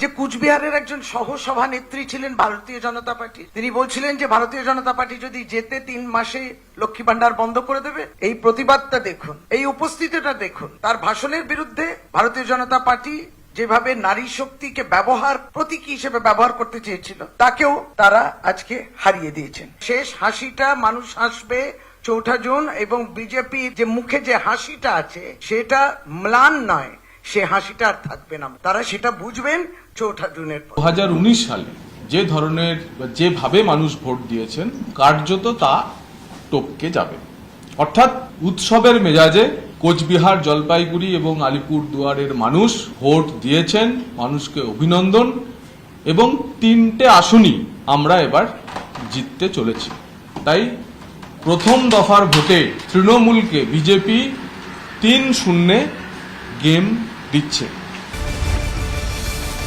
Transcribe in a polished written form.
যে কুচবিহারের একজন সহ সভানেত্রী ছিলেন ভারতীয় জনতা পার্টি, তিনি বলছিলেন যে ভারতীয় জনতা পার্টি যদি যেতে 3 মাসে লক্ষ্মী ভান্ডার বন্ধ করে দেবে। এই প্রতিবাদটা দেখুন, এই উপস্থিতিটা দেখুন। তার ভাষণের বিরুদ্ধে ভারতীয় জনতা পার্টি যেভাবে নারী শক্তিকে প্রতীকী হিসেবে ব্যবহার করতে চেয়েছিল, তাকেও তারা আজকে হারিয়ে দিয়েছেন। শেষ হাসিটা মানুষ হাসবে 4 জুন, এবং বিজেপির যে মুখে যে হাসিটা আছে সেটা ম্লান নয়, সে হাসিটা আর থাকবে না। তারা সেটা বুঝবেন 4 জুনের পর। 2019 সালে যেভাবে মানুষ ভোট দিয়েছেন, কার্যত তা টপকে যাবে। অর্থাৎ উৎসবের মেজাজে কোচবিহার, জলপাইগুড়ি এবং আলিপুরদুয়ারের মানুষ ভোট দিয়েছেন। মানুষকে অভিনন্দন। এবং 3টে আসনই আমরা এবার জিততে চলেছি। তাই প্রথম দফার ভোটে তৃণমূলকে বিজেপি 3-0 গেম দিচ্ছে।